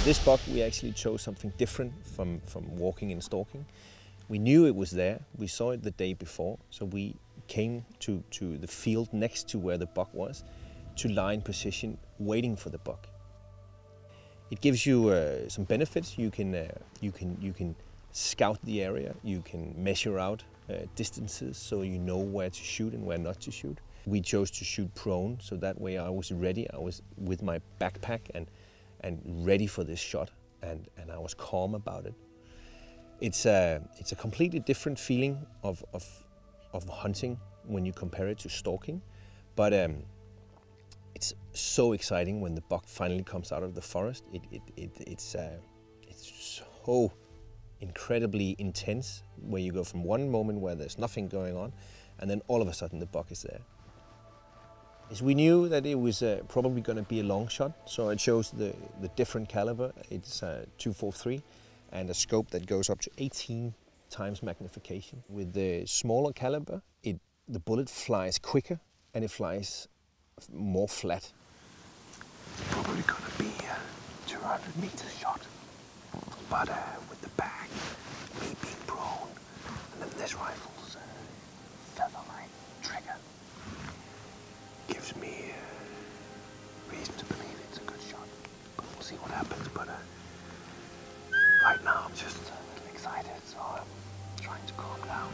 This buck, we actually chose something different from walking and stalking. We knew it was there. We saw it the day before, so we came to the field next to where the buck was to lie in position waiting for the buck. It gives you some benefits. You can scout the area. You can measure out distances so you know where to shoot and where not to shoot. We chose to shoot prone, so that way I was ready. I was with my backpack and ready for this shot, and I was calm about it. It's a completely different feeling of hunting when you compare it to stalking, but it's so exciting when the buck finally comes out of the forest. It's so incredibly intense, where you go from one moment where there's nothing going on, and then all of a sudden the buck is there. We knew that it was probably going to be a long shot, so I chose the different caliber. It's 243 and a scope that goes up to 18 times magnification. With the smaller caliber, the bullet flies quicker and it flies more flat. It's probably going to be a 200-meter shot, but with the bag, me being prone, and then this rifle's featherlight trigger, gives me reason to believe it's a good shot. But we'll see what happens. But right now I'm just a little excited, so I'm trying to calm down.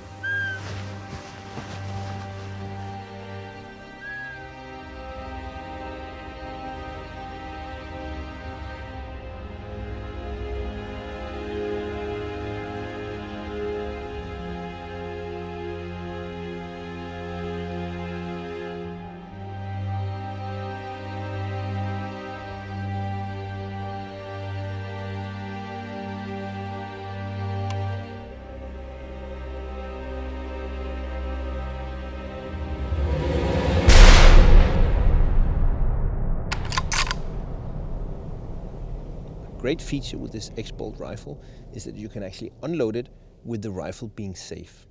Great feature with this X-Bolt rifle is that you can actually unload it with the rifle being safe.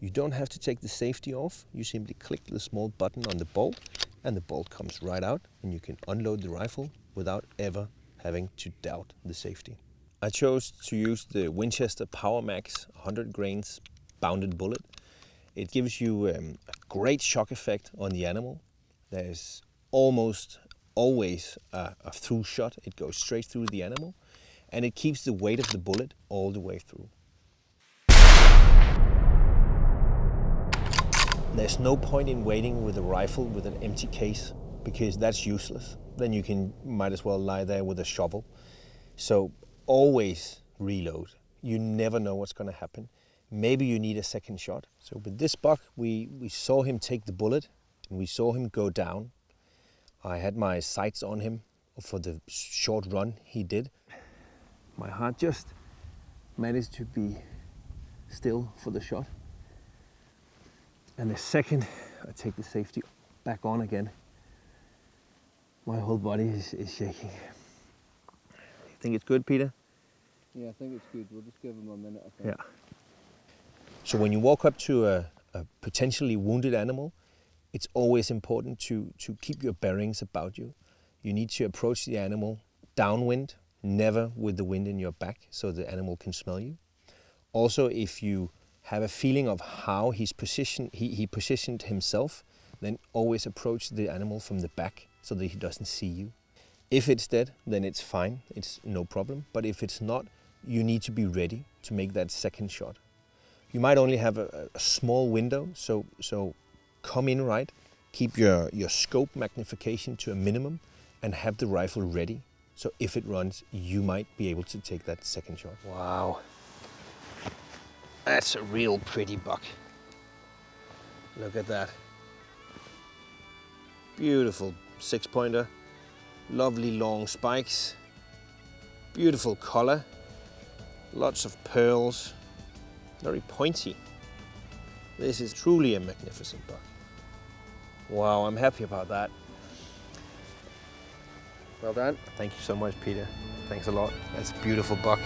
You don't have to take the safety off. You simply click the small button on the bolt and the bolt comes right out, and you can unload the rifle without ever having to doubt the safety. I chose to use the Winchester Power Max 100 grains bounded bullet. It gives you a great shock effect on the animal. There's almost always a through shot. It goes straight through the animal, and it keeps the weight of the bullet all the way through. There's no point in waiting with a rifle with an empty case, because that's useless. Then you might as well lie there with a shovel. So always reload. You never know what's going to happen. Maybe you need a second shot. So with this buck, we saw him take the bullet and we saw him go down. I had my sights on him for the short run he did. My heart just managed to be still for the shot. And the second I take the safety back on again, my whole body is shaking. You think it's good, Peter? Yeah, I think it's good. We'll just give him a minute, I think. Yeah. So when you walk up to a potentially wounded animal, it's always important to keep your bearings about you. You need to approach the animal downwind, never with the wind in your back, so the animal can smell you. Also, if you have a feeling of how he positioned himself, then always approach the animal from the back so that he doesn't see you. If it's dead, then it's fine, it's no problem. But if it's not, you need to be ready to make that second shot. You might only have a small window, so come in right, keep your scope magnification to a minimum, and have the rifle ready. So if it runs, you might be able to take that second shot. Wow, that's a real pretty buck. Look at that. Beautiful 6-pointer, lovely long spikes, beautiful color, lots of pearls, very pointy. This is truly a magnificent buck. Wow, I'm happy about that. Well done. Thank you so much, Peter. Thanks a lot. That's a beautiful buck.